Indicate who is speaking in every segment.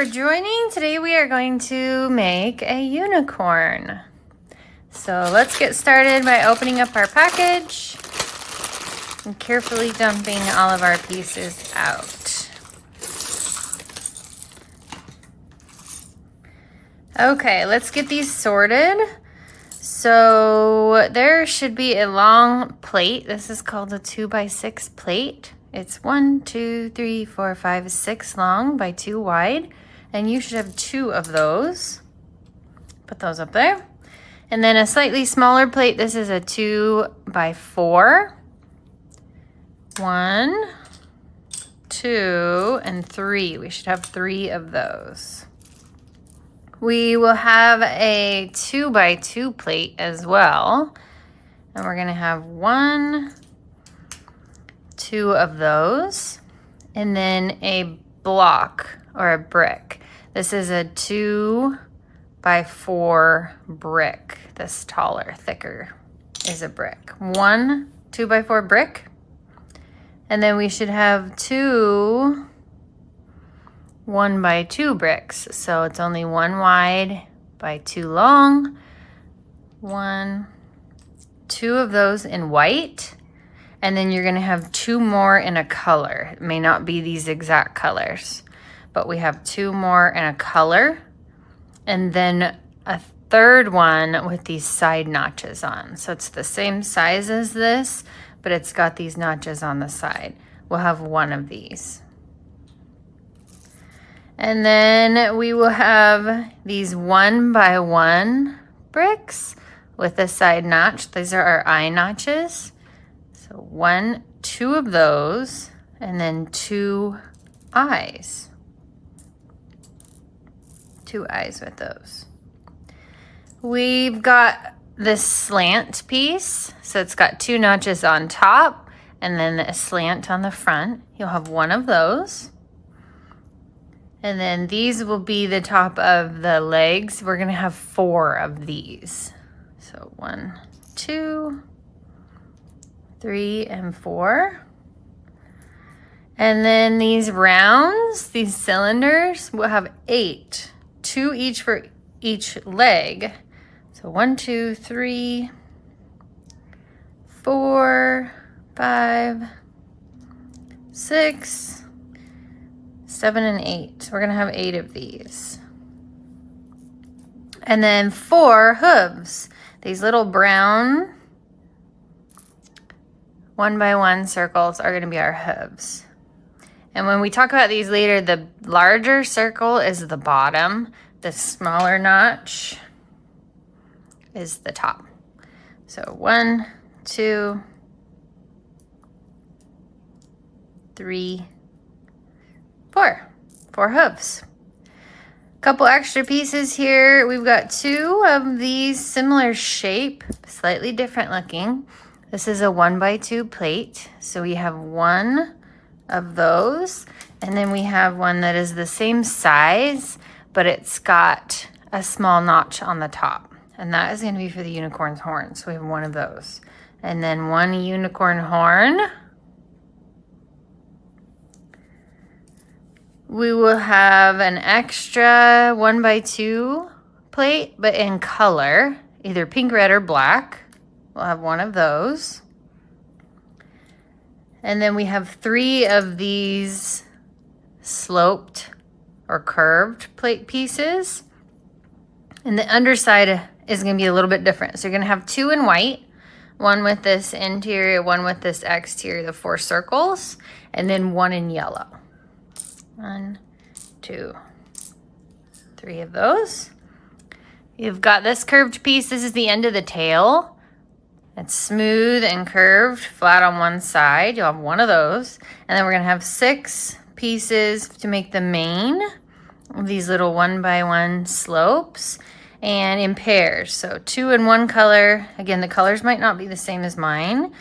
Speaker 1: for joining. Today we are going to make a unicorn. So let's get started by opening up our package and carefully dumping all of our pieces out. Okay, let's get these sorted. So there should be a long plate. This is called a 2x6 plate. It's 1, 2, 3, 4, 5, 6 long by 2 wide. And you should have 2 of those. Put those up there. And then a slightly smaller plate. This is a 2x4. 1, 2, and 3. We should have 3 of those. We will have a 2x2 plate as well. And we're going to have 1, 2 of those. And then a block or a brick. This is a 2x4 brick. This taller, thicker is a brick. 1 2x4 brick. And then we should have 2 1x2 bricks. So it's only 1 wide by 2 long. 1, 2 of those in white. And then you're going to have 2 more in a color. It may not be these exact colors, but we have 2 more in a color. And then a third one with these side notches on. So it's the same size as this, but it's got these notches on the side. We'll have 1 of these. And then we will have these 1x1 bricks with a side notch. These are our eye notches. So 1, 2 of those, and then 2 eyes. 2 eyes with those. We've got this slant piece. So it's got 2 notches on top and then a slant on the front. You'll have 1 of those. And then these will be the top of the legs. We're going to have 4 of these. So 1, 2, 3, and 4. And then these rounds, these cylinders, will have 8. 2 each for each leg. So 1, 2, 3, 4, 5, 6, 7, and 8. We're going to have 8 of these. And then 4 hooves. These little brown 1x1 circles are going to be our hooves. And when we talk about these later, the larger circle is the bottom. The smaller notch is the top. So 1, 2, 3, 4. 4 hooves. Couple extra pieces here. We've got 2 of these similar shape, slightly different looking. This is a 1x2 plate. So we have 1 of those. And then we have one that is the same size, but it's got a small notch on the top. And that is going to be for the unicorn's horn. So we have 1 of those. And then 1 unicorn horn. We will have an extra 1x2 plate, but in color, either pink, red, or black. We'll have 1 of those. And then we have 3 of these sloped or curved plate pieces. And the underside is going to be a little bit different. So you're going to have 2 in white, 1 with this interior, 1 with this exterior, the 4 circles, and then 1 in yellow. 1, 2, 3 of those. You've got this curved piece. This is the end of the tail. It's smooth and curved, flat on one side. You'll have 1 of those. And then we're going to have 6 pieces to make the mane of these little 1x1 slopes and in pairs. So 2 in one color. Again, the colors might not be the same as mine.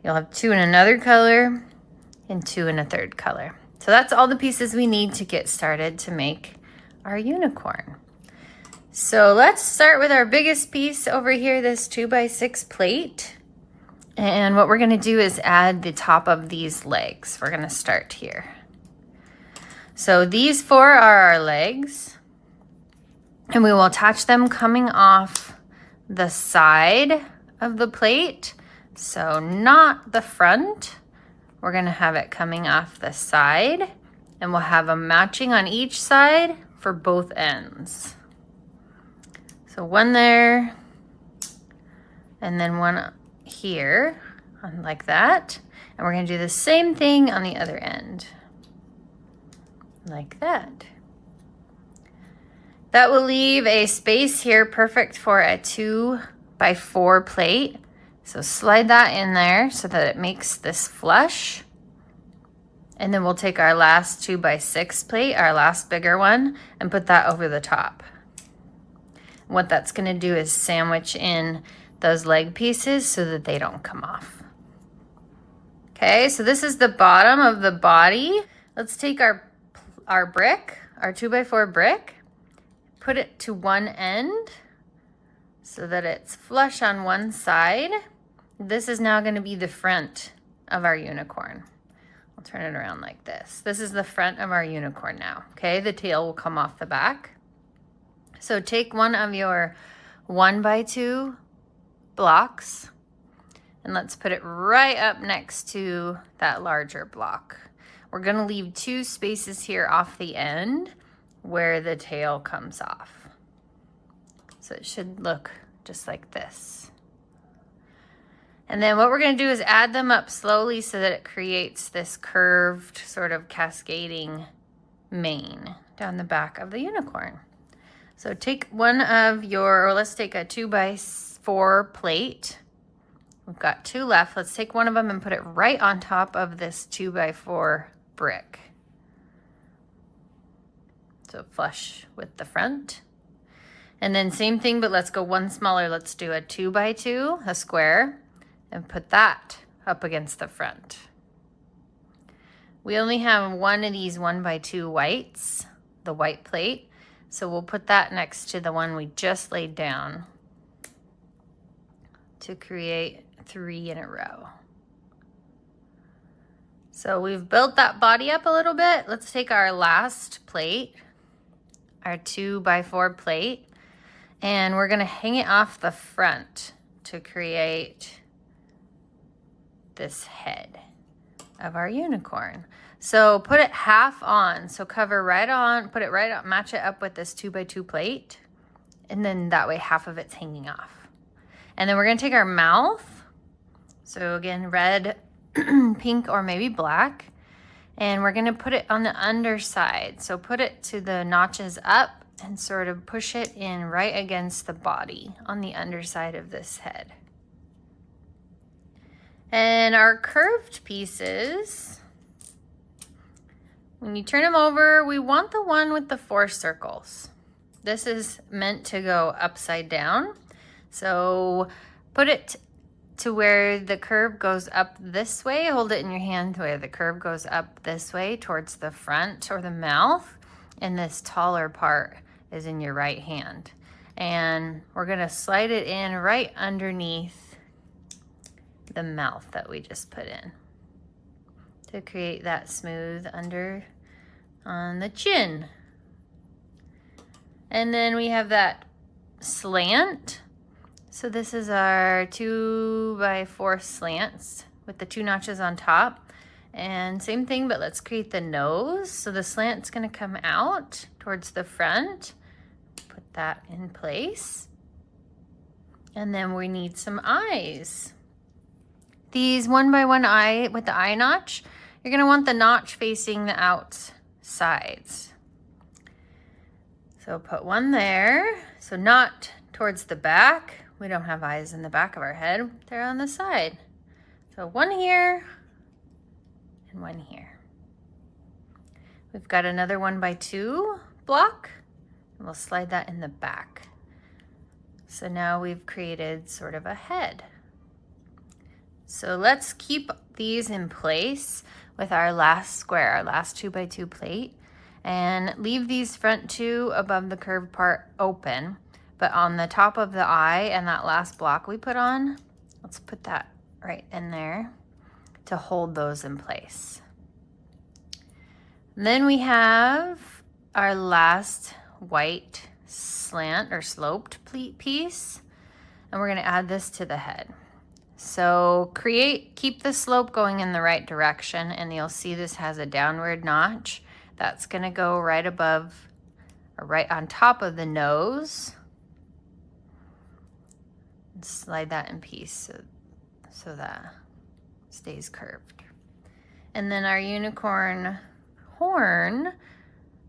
Speaker 1: You'll have 2 in another color and 2 in a third color. So that's all the pieces we need to get started to make our unicorn. So let's start with our biggest piece over here, this 2x6 plate. And what we're going to do is add the top of these legs. We're going to start here. So these 4 are our legs, and we will attach them coming off the side of the plate. So not the front. We're gonna have it coming off the side, and we'll have them matching on each side for both ends. So one there, and then one here, like that. And we're gonna do the same thing on the other end, like that. That will leave a space here perfect for a 2x4 plate. So slide that in there so that it makes this flush. And then we'll take our last 2x6 plate, our last bigger one, and put that over the top. What that's gonna do is sandwich in those leg pieces so that they don't come off. Okay, so this is the bottom of the body. Let's take our brick, our 2x4 brick, put it to one end so that it's flush on one side. This is now going to be the front of our unicorn. I'll turn it around like this. This is the front of our unicorn now. Okay, the tail will come off the back. So take one of your 1x2 blocks, and let's put it right up next to that larger block. We're gonna leave 2 spaces here off the end where the tail comes off. So it should look just like this. And then what we're gonna do is add them up slowly so that it creates this curved sort of cascading mane down the back of the unicorn. So take one of your, or let's take a 2x4 plate. We've got 2 left. Let's take one of them and put it right on top of this 2x4 brick. So flush with the front. And then same thing, but let's go one smaller. Let's do a 2x2, a square, and put that up against the front. We only have one of these 1x2 whites, the white plate. So we'll put that next to the one we just laid down to create 3 in a row. So we've built that body up a little bit. Let's take our last plate, our 2x4 plate, and we're gonna hang it off the front to create this head of our unicorn. So put it half on, so cover right on, put it right up, match it up with this 2x2 plate, and then that way half of it's hanging off. And then we're gonna take our mouth, so again, red, pink, or maybe black, and we're gonna put it on the underside. So put it to the notches up and sort of push it in right against the body on the underside of this head. And our curved pieces, when you turn them over, we want the one with the 4 circles. This is meant to go upside down. So put it to where the curve goes up this way. Hold it in your hand where the curve goes up this way towards the front or the mouth. And this taller part is in your right hand. And we're gonna slide it in right underneath the mouth that we just put in to create that smooth under on the chin. And then we have that slant. So this is our 2x4 slants with the 2 notches on top. And same thing, but let's create the nose. So the slant's gonna come out towards the front. Put that in place. And then we need some eyes. These 1x1 eye with the eye notch, you're gonna want the notch facing the outsides. So put one there, so not towards the back. We don't have eyes in the back of our head, they're on the side. So one here and one here. We've got another 1x2 block, and we'll slide that in the back. So now we've created sort of a head. So let's keep these in place with our last square, our last 2x2 plate, and leave these front 2 above the curved part open. But on the top of the eye and that last block we put on, let's put that right in there to hold those in place. And then we have our last white slant or sloped pleat piece, and we're going to add this to the head. So keep the slope going in the right direction, and you'll see this has a downward notch that's going to go right above or right on top of the nose. And slide that in piece so that stays curved. And then our unicorn horn,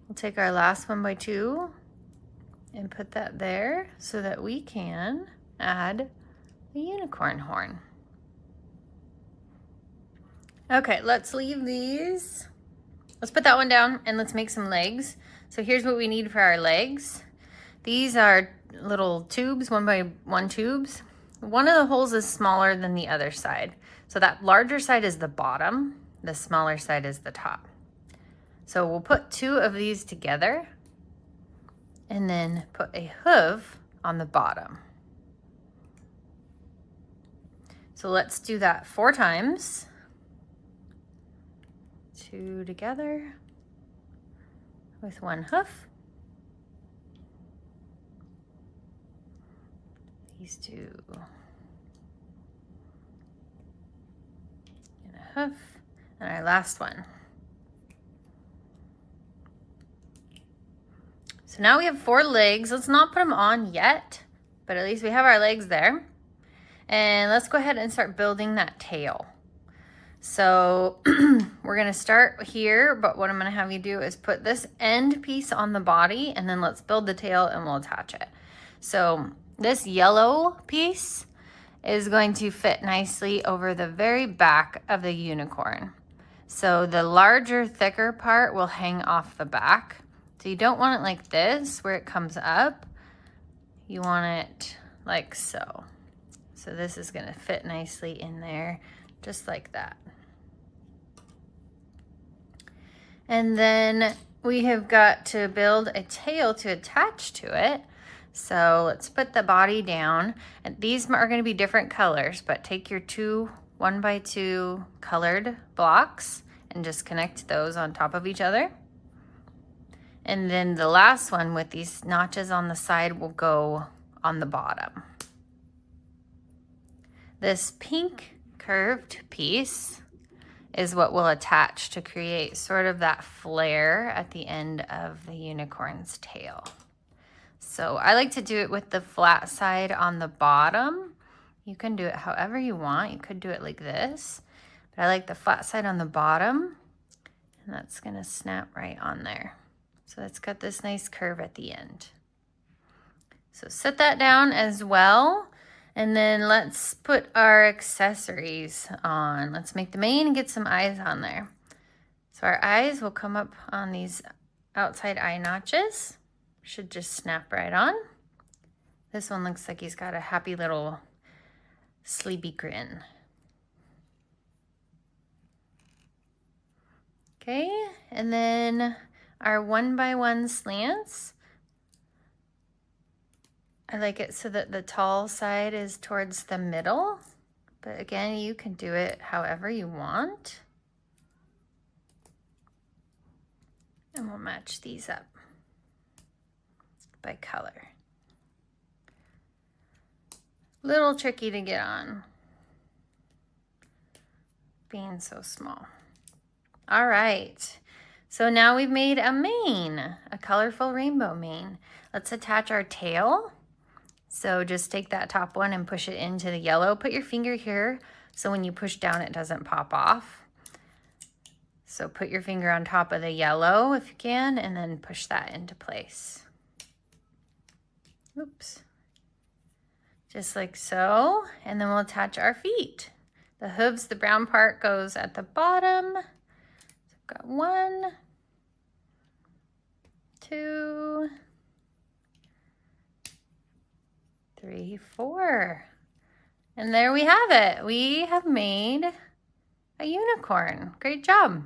Speaker 1: we'll take our last 1x2 and put that there so that we can add a unicorn horn. Okay, let's leave these. Let's put that one down and let's make some legs. So here's what we need for our legs. These are little tubes, 1x1 tubes. One of the holes is smaller than the other side. So that larger side is the bottom, the smaller side is the top. So we'll put 2 of these together and then put a hoof on the bottom. So let's do that 4 times. 2 together with 1 hoof. These 2 and a hoof, and our last one. So now we have 4 legs. Let's not put them on yet, but at least we have our legs there. And let's go ahead and start building that tail. So we're gonna start here, but what I'm gonna have you do is put this end piece on the body, and then let's build the tail and we'll attach it. So this yellow piece is going to fit nicely over the very back of the unicorn. So the larger, thicker part will hang off the back. So you don't want it like this, where it comes up. You want it like so. So this is gonna fit nicely in there, just like that. And then we have got to build a tail to attach to it. So let's put the body down. And these are gonna be different colors, but take your 2 1x2 colored blocks and just connect those on top of each other. And then the last one with these notches on the side will go on the bottom. This pink curved piece is what we'll attach to create sort of that flare at the end of the unicorn's tail. So I like to do it with the flat side on the bottom. You can do it however you want. You could do it like this, but I like the flat side on the bottom, and that's gonna snap right on there. So it's got this nice curve at the end. So set that down as well. And then let's put our accessories on. Let's make the mane and get some eyes on there. So our eyes will come up on these outside eye notches. Should just snap right on. This one looks like he's got a happy little sleepy grin. Okay, and then our 1x1 slants. I like it so that the tall side is towards the middle, but again, you can do it however you want. And we'll match these up by color. Little tricky to get on, being so small. All right, so now we've made a mane, a colorful rainbow mane. Let's attach our tail. So just take that top one and push it into the yellow. Put your finger here so when you push down it doesn't pop off. So put your finger on top of the yellow if you can, and then push that into place. Oops. Just like so. And then we'll attach our feet. The hooves, the brown part goes at the bottom. So I've got 1, 2, 3, 4. And there we have it. We have made a unicorn. Great job.